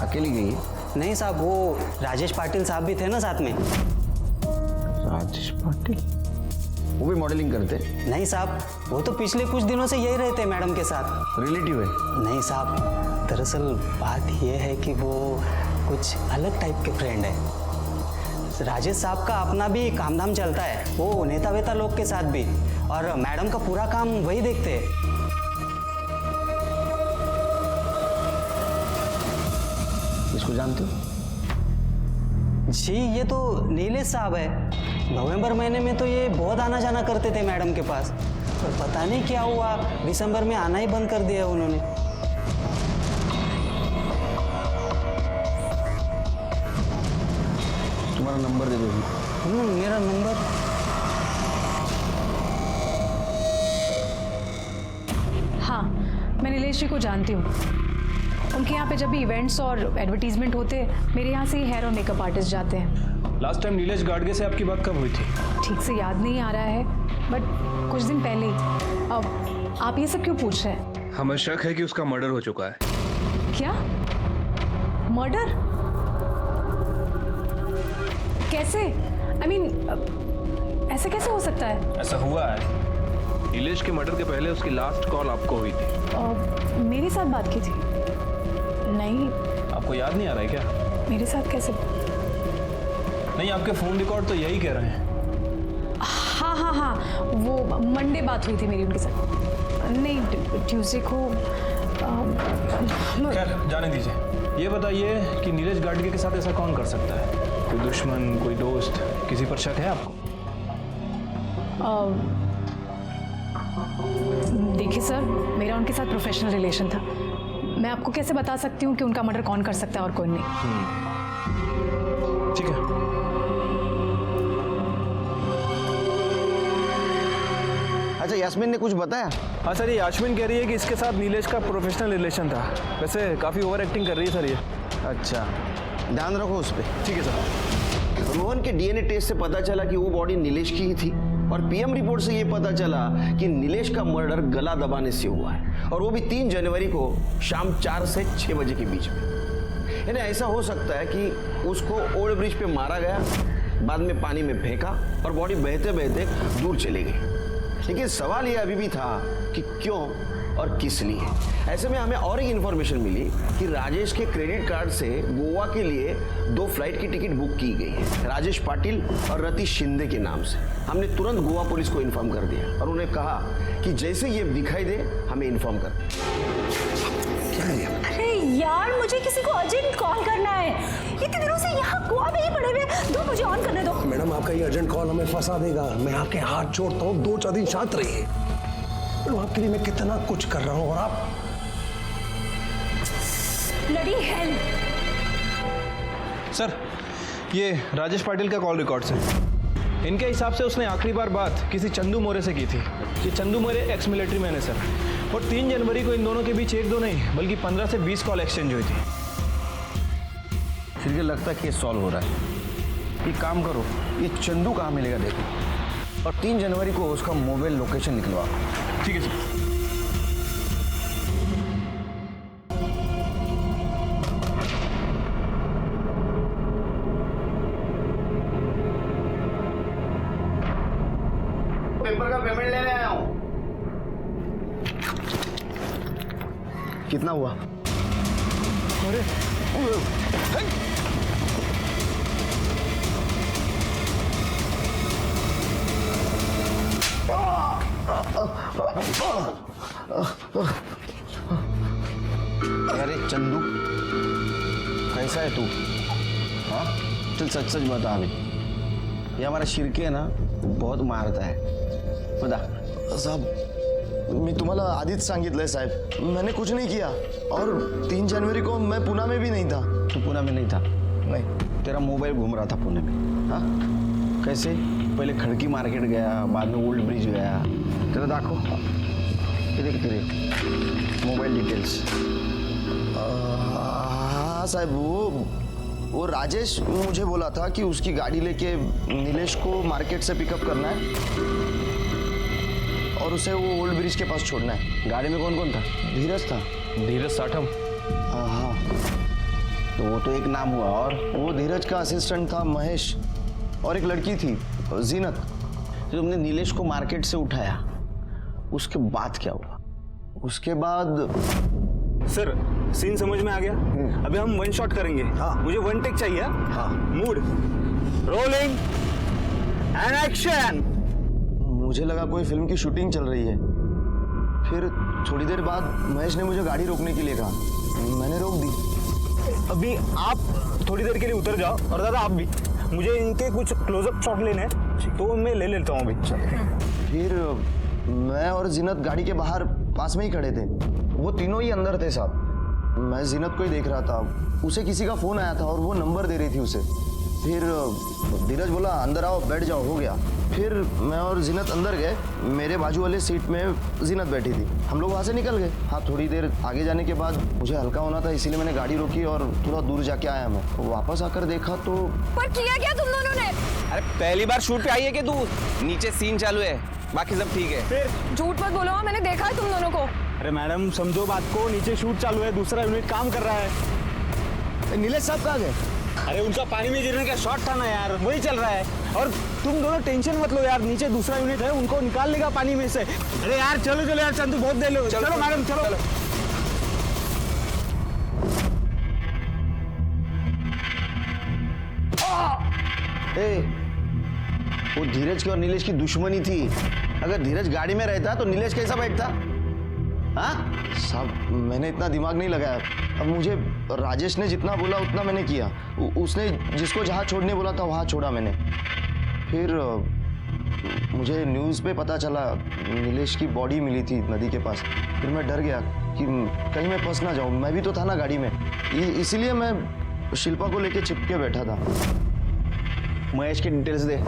अकेली गई? नहीं साहब, वो राजेश पाटिल साहब भी थे ना साथ में। राजेश पाटिल? वो भी मॉडलिंग करते? नहीं साहब, वो तो पिछले कुछ दिनों से यही रहते मैडम के साथ। रिलेटिव है? नहीं साहब, दरअसल बात यह है कि वो कुछ अलग टाइप के फ्रेंड है। राजेश साहब का अपना भी काम धाम चलता है, वो नेता वेता लोग के साथ भी, और मैडम का पूरा काम वही देखते हैं। इसको जानते हो? जी ये तो नीलेश साहब है। नवंबर महीने में तो ये बहुत आना जाना करते थे मैडम के पास, पर पता नहीं क्या हुआ, दिसंबर में आना ही बंद कर दिया उन्होंने। तुम्हारा नंबर दे दो। मेरा नंबर? हाँ, मैं नीलेश जी को जानती हूँ। उनके यहाँ पे जब भी इवेंट्स और एडवर्टीजमेंट होते हैं, मेरे यहाँ से ही हेयर और मेकअप आर्टिस्ट जाते हैं। लास्ट टाइम नीलेश गाडगे से आपकी बात कब हुई थी? ठीक से याद नहीं आ रहा है, बट कुछ दिन पहले ही। अब आप ये सब क्यों पूछ रहे हैं? हमें शक है कि उसका मर्डर हो चुका है। क्या? मर्डर? कैसे? I mean, ऐसे कैसे हो सकता है? ऐसा हुआ है। नीलेश के मर्डर के पहले उसकी लास्ट कॉल आपको हुई थी। मेरे साथ बात की थी? नहीं। आपको याद नहीं आ रहा है क्या? मेरे साथ कैसे? नहीं, आपके फोन रिकॉर्ड तो यही कह रहे हैं। हाँ, वो मंडे बात हुई थी मेरी उनके साथ। नहीं, ट्यूसडे को। खैर जाने दीजिए। ये बताइए कि नीलेश गाडगे के साथ ऐसा कौन कर सकता है? कोई दुश्मन, कोई दोस्त, किसी पर शक है आपको? देखिए सर, मेरा उनके साथ प्रोफेशनल रिलेशन था। मैं आपको कैसे बता सकती हूँ कि उनका मर्डर कौन कर सकता है और कौन नहीं। ठीक है। अच्छा, यास्मीन ने कुछ बताया? हाँ सर, ये यास्मीन कह रही है कि इसके साथ नीलेश का प्रोफेशनल रिलेशन था। वैसे काफ़ी ओवर एक्टिंग कर रही है सर ये। अच्छा, ध्यान रखो उस पर। ठीक है सर। रोहन के डीएनए टेस्ट से पता चला कि वो बॉडी नीलेश की ही थी, और पीएम रिपोर्ट से ये पता चला कि नीलेश का मर्डर गला दबाने से हुआ है, और वो भी 3 जनवरी को शाम 4 से 6 बजे के बीच में। यानी ऐसा हो सकता है कि उसको ओल्ड ब्रिज पे मारा गया, बाद में पानी में फेंका और बॉडी बहते बहते दूर चली गई। लेकिन सवाल ये अभी भी था कि क्यों और किस लिए। ऐसे में हमें और एक इन्फॉर्मेशन मिली कि राजेश के क्रेडिट कार्ड से गोवा के लिए 2 फ्लाइट की टिकट बुक की गई है, राजेश पाटिल और रतीश शिंदे के नाम से। हमने तुरंत गोवा पुलिस को इन्फॉर्म कर दिया और उन्हें कहा कि जैसे ये दिखाई दे हमें इन्फॉर्म कर। अरे यार, मुझे किसी को अर्जेंट कॉल करना है। इतने दिनों से यहाँ गोवा में ही पड़े हुए। दो, मुझे ऑन करने दो। मैडम, आपका ये अर्जेंट कॉल हमें फंसा देगा। मैं आपके हाथ जोड़ता हूँ, 2-4 दिन शांत रहिए। मैडम, आपके लिए मैं कितना कुछ कर रहा हूँ और आप ब्लडी हेल। सर, ये राजेश पाटिल का कॉल रिकॉर्ड है। इनके हिसाब से उसने आखिरी बार बात किसी चंदू मोरे से की थी। ये चंदू मोरे एक्स मिलिट्री मैन है सर, और 3 जनवरी को इन दोनों के बीच 1-2 नहीं बल्कि 15 से 20 कॉल एक्सचेंज हुई थी। फिर ये लगता है केस सॉल्व हो रहा है। ये काम करो, ये चंदू कहाँ मिलेगा देखो, और 3 जनवरी को उसका मोबाइल लोकेशन निकलवाओ। ठीक है सर। पेपर का पेमेंट लेने आया हूँ। कितना हुआ? अरे अरे चंदू, कैसा है तू? हाँ, चल सच सच बता। अभी ये हमारा शिरके है ना, बहुत मारता है। बता। साहब, मी तुम्हाला आधीच सांगितलंय साहेब, मैंने कुछ नहीं किया, और 3 जनवरी को मैं पुणे में भी नहीं था। तू पुणे में नहीं था? नहीं। तेरा मोबाइल घूम रहा था पुणे में। हाँ, कैसे? पहले खड़की मार्केट गया, बाद में ओल्ड ब्रिज गया। तेरा दाखो, ये देख तेरे मोबाइल डिटेल्स। हाँ साहब, वो राजेश मुझे बोला था कि उसकी गाड़ी लेके नीलेश को मार्केट से पिकअप करना है और उसे वो ओल्ड ब्रिज के पास छोड़ना है। गाड़ी में कौन कौन था? धीरज था। धीरज साठम। हाँ, तो वो तो एक नाम हुआ, और वो धीरज का असिस्टेंट था महेश, और एक लड़की थी जीनत। तो तुमने नीलेश को मार्केट से उठाया, उसके बाद क्या हुआ? उसके बाद सर, सीन समझ में आ गया। अभी हम 1 शॉट करेंगे। हाँ। मुझे 1 टेक चाहिए। हाँ। Mood, rolling and action. मुझे लगा कोई फिल्म की शूटिंग चल रही है। फिर थोड़ी देर बाद महेश ने मुझे गाड़ी रोकने के लिए कहा, मैंने रोक दी। अभी आप थोड़ी देर के लिए उतर जाओ और दादा आप भी, मुझे इनके कुछ क्लोजअप शॉट लेने हैं तो मैं ले लेता हूँ अभी। फिर मैं और जीनत गाड़ी के बाहर पास में ही खड़े थे, वो तीनों ही अंदर थे साहब। मैं जीनत को ही देख रहा था, उसे किसी का फोन आया था और वो नंबर दे रही थी उसे। फिर धीरज बोला अंदर आओ बैठ जाओ, हो गया। फिर मैं और जीनत अंदर गए, मेरे बाजू वाले सीट में जीनत बैठी थी, हम लोग वहाँ से निकल गए। हाँ थोड़ी देर आगे जाने के बाद मुझे हल्का होना था, इसीलिए मैंने गाड़ी रोकी और थोड़ा दूर जाके आया। मैं वापस आकर देखा तो पर किया क्या तुम दोनों ने? अरे पहली बार शूट पे आई है कि तू? नीचे सीन चालू है, बाकी सब ठीक है। फिर झूठ मत बोलो, मैंने देखा है तुम दोनों को। अरे मैडम समझो बात को, नीचे शूट चालू है, दूसरा यूनिट काम कर रहा है। नीलेश साहब कहाँ गए? अरे उनका पानी में गिरने का शॉट था ना यार, वही चल रहा है। और तुम दोनों टेंशन मत लो यार, नीचे दूसरा यूनिट है, उनको निकाल लेगा पानी में से। अरे यार चलो चलो यार चंदू, बहुत देर लो। चलो मैडम चलो। वो धीरज की और नीलेश की दुश्मनी थी। अगर धीरज गाड़ी में रहता तो नीलेश कैसा बैठता? हाँ साहब मैंने इतना दिमाग नहीं लगाया। अब मुझे राजेश ने जितना बोला उतना मैंने किया। उसने जिसको जहाँ छोड़ने बोला था वहाँ छोड़ा मैंने। फिर मुझे न्यूज़ पे पता चला नीलेश की बॉडी मिली थी नदी के पास। फिर मैं डर गया कि कहीं मैं फंस ना जाऊँ, मैं भी तो था ना गाड़ी में, इसीलिए मैं शिल्पा को लेके चिपके बैठा था। महेश के डिटेल्स दे।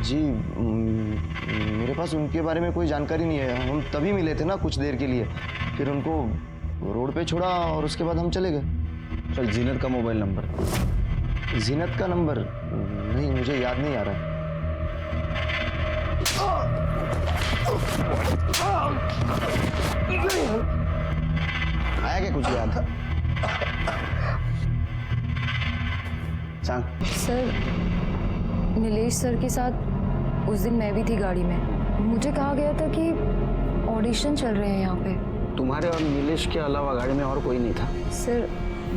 जी मेरे पास उनके बारे में कोई जानकारी नहीं है, हम तभी मिले थे ना कुछ देर के लिए। फिर उनको रोड पे छोड़ा और उसके बाद हम चले गए। चल जीनत का मोबाइल नंबर। जीनत का नंबर नहीं, मुझे याद नहीं आ रहा। आया क्या कुछ याद? सांग। सर नीलेश सर के साथ उस दिन मैं भी थी गाड़ी में। मुझे कहा गया था कि ऑडिशन चल रहे हैं यहाँ पे। तुम्हारे और नीलेश के अलावा गाड़ी में और कोई नहीं था? सर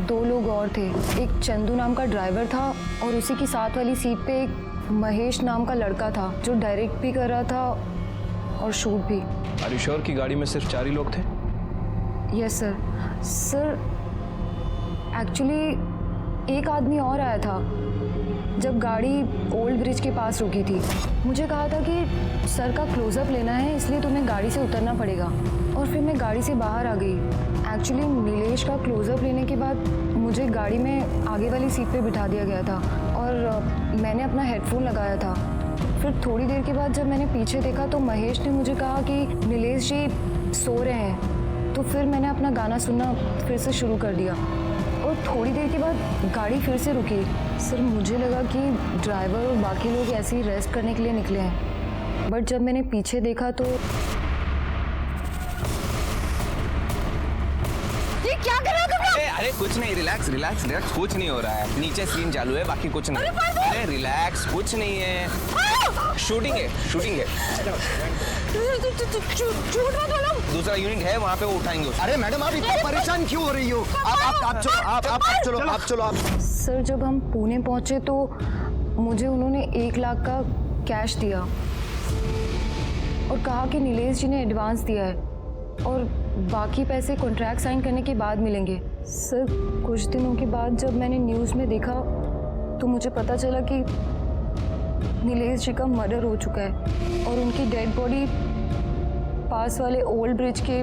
2 लोग और थे, एक चंदू नाम का ड्राइवर था और उसी की साथ वाली सीट पे एक महेश नाम का लड़का था जो डायरेक्ट भी कर रहा था और शूट भी। आर यू श्योर कि गाड़ी में सिर्फ 4 ही लोग थे? Yes sir. सर एक्चुअली एक आदमी और आया था जब गाड़ी ओल्ड ब्रिज के पास रुकी थी। मुझे कहा था कि सर का क्लोजअप लेना है, इसलिए तुम्हें गाड़ी से उतरना पड़ेगा। और फिर मैं गाड़ी से बाहर आ गई। एक्चुअली नीलेश का क्लोजअप लेने के बाद मुझे गाड़ी में आगे वाली सीट पे बिठा दिया गया था और मैंने अपना हेडफोन लगाया था। फिर थोड़ी देर के बाद जब मैंने पीछे देखा तो महेश ने मुझे कहा कि नीलेश जी सो रहे हैं। तो फिर मैंने अपना गाना सुनना फिर से शुरू कर दिया और थोड़ी देर के बाद गाड़ी फिर से रुकी। सर मुझे लगा कि ड्राइवर और बाकी लोग ऐसे ही रेस्ट करने के लिए निकले हैं, बट जब मैंने पीछे देखा तो ये क्या कर रहे हो तुम लोग? अरे कुछ नहीं, रिलैक्स रिलैक्स रिलैक्स, कुछ नहीं हो रहा है। नीचे सीन चालू है, बाकी कुछ नहीं। अरे रिलैक्स, कुछ नहीं है, शूटिंग है शूटिंग है। झूठ मत बोलो। दूसरा यूनिट है वहाँ पे, वो उठाएंगे उसको। अरे मैडम आप इतना परेशान क्यों हो रही हो? आप चलो। सर जब हम पुणे पहुंचे तो मुझे उन्होंने 1 लाख का कैश दिया और कहा कि नीलेश जी ने एडवांस दिया है और बाकी पैसे कॉन्ट्रैक्ट साइन करने के बाद मिलेंगे। सर कुछ दिनों के बाद जब मैंने न्यूज़ में देखा तो मुझे पता चला कि नीलेश जी का मर्डर हो चुका है और उनकी डेड बॉडी पास वाले ओल्ड ब्रिज के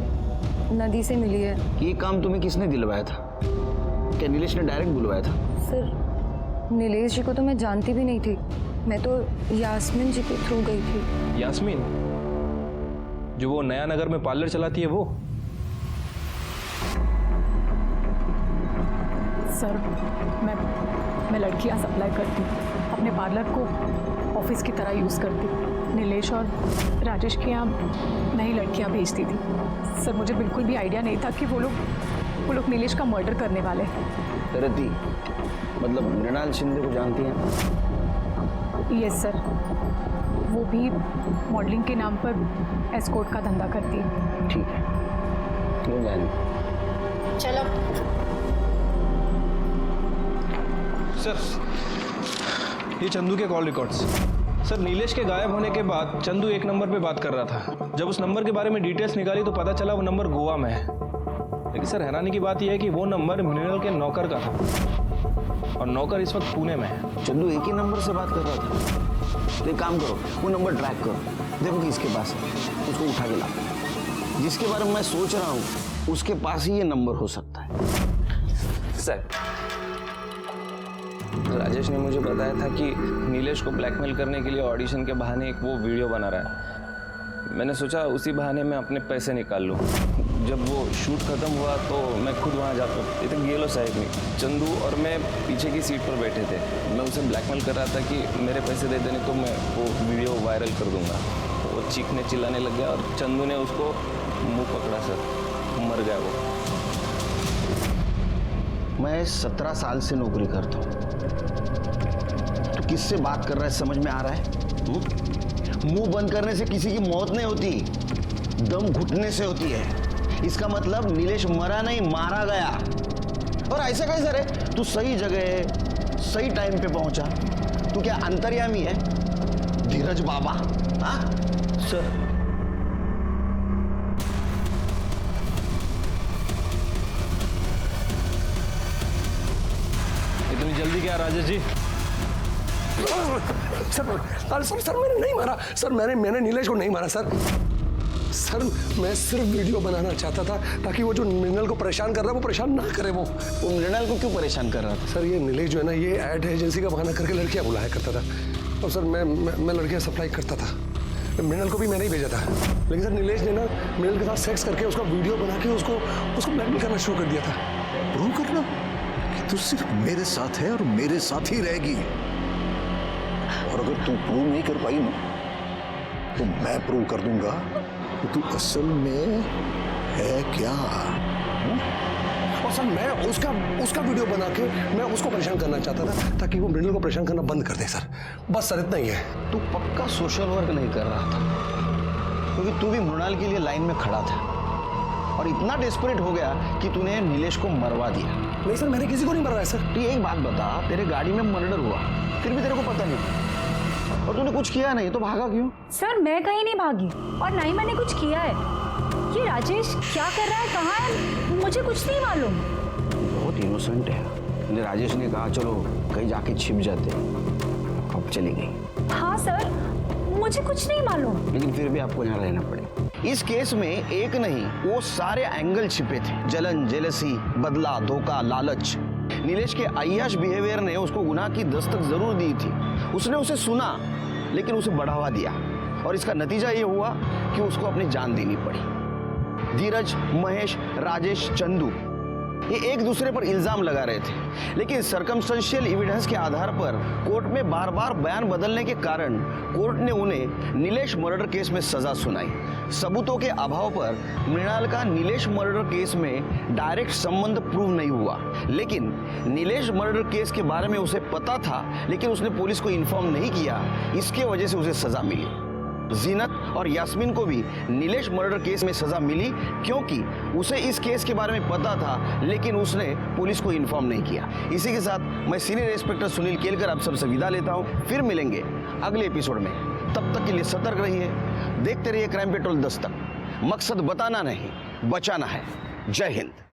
नदी से मिली है। ये काम तुम्हें किसने दिलवाया था? क्या नीलेश ने डायरेक्ट बुलवाया था? सर नीलेश जी को तो मैं जानती भी नहीं थी, मैं तो यास्मीन जी के थ्रू गई थी। यास्मीन जो वो नया नगर में पार्लर चलाती है वो? सर मैं लड़कियां सप्लाई करती हूँ, अपने पार्लर को ऑफिस की तरह यूज़ करती। नीलेश और राजेश के यहाँ नई लड़कियां भेजती थी। सर मुझे बिल्कुल भी आइडिया नहीं था कि वो लोग नीलेश का मर्डर करने वाले हैं। रति मतलब मृणाल शिंदे को जानती हैं? यस सर, वो भी मॉडलिंग के नाम पर एस्कॉर्ट का धंधा करती है। ठीक है, क्यों जाने। चलो सर ये चंदू के कॉल रिकॉर्ड्स। सर नीलेश के गायब होने के बाद चंदू 1 नंबर पे बात कर रहा था। जब उस नंबर के बारे में डिटेल्स निकाली तो पता चला वो नंबर गोवा में है। लेकिन सर हैरानी की बात यह है कि वो नंबर मृणाल के नौकर का था और नौकर इस वक्त पुणे में है। चंदू एक ही नंबर से बात कर रहा था। तो एक काम करो, वो नंबर ट्रैक करो, देखो किसके पास है, उसको उठा के लाओ। जिसके बारे में मैं सोच रहा हूँ उसके पास ही ये नंबर हो सकता है। सर, राजेश ने मुझे बताया था कि नीलेश को ब्लैकमेल करने के लिए ऑडिशन के बहाने एक वो वीडियो बना रहा है। मैंने सोचा उसी बहाने मैं अपने पैसे निकाल लूँ। जब वो शूट खत्म हुआ तो मैं खुद वहाँ जाता हूँ। इतने गेलो साहिब नहीं, चंदू और मैं पीछे की सीट पर बैठे थे। मैं उसे ब्लैकमेल कर रहा था कि मेरे पैसे दे देने तो मैं वो वीडियो वायरल कर दूंगा। वो चीखने चिल्लाने लग गया और चंदू ने उसको मुंह पकड़ा सर, मर गया वो। मैं 17 साल से नौकरी करता हूँ। तो किससे बात कर रहा है समझ में आ रहा है? मुंह बंद करने से किसी की मौत नहीं होती, दम घुटने से होती है। इसका मतलब नीलेश मरा नहीं, मारा गया। और ऐसा कैसे रे? तू सही जगह सही टाइम पे पहुंचा। तू क्या अंतर्यामी है? धीरज बाबा? हाँ सर, इतनी जल्दी क्या राजेश जी? सर मैंने नहीं मारा सर, मैंने नीलेश को नहीं मारा सर। सर मैं सिर्फ वीडियो बनाना चाहता था ताकि वो जो मृणाल को परेशान कर रहा है वो परेशान ना करे। वो मृणाल को क्यों परेशान कर रहा था? सर ये नीलेश जो है ना, ये एड एजेंसी का बहाना करके लड़कियां बुलाया करता था। और सर मैं लड़कियां सप्लाई करता था। मृणाल को भी मैंने ही भेजा था, लेकिन सर नीलेश ने ना मृणाल के साथ सेक्स करके उसका वीडियो बना के उसको ब्लैकमेल करना शुरू कर दिया था। प्रूव करना कि तू सिर्फ मेरे साथ है और मेरे साथ ही रहेगी। और अगर तू प्रूव नहीं कर पाई ना तो मैं प्रूव कर दूंगा कि तू असल में है क्या। और सर मैं उसका वीडियो बना के मैं उसको परेशान करना चाहता था ताकि वो मृणाल को परेशान करना बंद कर दे सर। बस सर इतना ही है। तू पक्का सोशल वर्क नहीं कर रहा था, क्योंकि तू भी मृणाल के लिए लाइन में खड़ा था और इतना डेस्परेट हो गया कि तूने नीलेश को मरवा दिया। नहीं सर, मैंने किसी को नहीं मरवाया सर। तू एक बात बता, तेरे गाड़ी में मर्डर हुआ फिर भी तेरे को पता नहीं और तूने कुछ किया नहीं, तो भागा क्यों? सर मैं कहीं नहीं भागी और ना ही मैंने कुछ किया है। ये राजेश क्या कर रहा है, कहाँ है, मुझे कुछ नहीं मालूम। बहुत इनोसेंट है। राजेश ने कहा चलो कहीं जाके छिप जाते, अब चली गई। हाँ सर, मुझे कुछ नहीं मालूम। लेकिन फिर भी आपको यहाँ रहना पड़ेगा। इस केस में एक नहीं वो सारे एंगल छिपे थे। जलन, जेलसी, बदला, धोखा, लालच। नीलेश के अय्याश बिहेवियर ने उसको गुनाह की दस्तक जरूर दी थी। उसने उसे सुना लेकिन उसे बढ़ावा दिया और इसका नतीजा ये हुआ कि उसको अपनी जान देनी पड़ी। धीरज, महेश, राजेश, चंदू ये एक दूसरे पर इल्जाम लगा रहे थे, लेकिन सर्कमस्टेंशियल एविडेंस के आधार पर कोर्ट में बार बार बयान बदलने के कारण कोर्ट ने उन्हें नीलेश मर्डर केस में सजा सुनाई। सबूतों के अभाव पर मृणाल का नीलेश मर्डर केस में डायरेक्ट संबंध प्रूव नहीं हुआ, लेकिन नीलेश मर्डर केस के बारे में उसे पता था लेकिन उसने पुलिस को इन्फॉर्म नहीं किया, इसके वजह से उसे सजा मिली। जीनत और यास्मीन को भी नीलेश मर्डर केस में सजा मिली क्योंकि उसे इस केस के बारे में पता था लेकिन उसने पुलिस को इन्फॉर्म नहीं किया। इसी के साथ मैं सीनियर इंस्पेक्टर सुनील केलकर आप सबसे विदा लेता हूं। फिर मिलेंगे अगले एपिसोड में, तब तक के लिए सतर्क रहिए, देखते रहिए क्राइम पेट्रोल दस्तक। मकसद बताना नहीं, बचाना है। जय हिंद।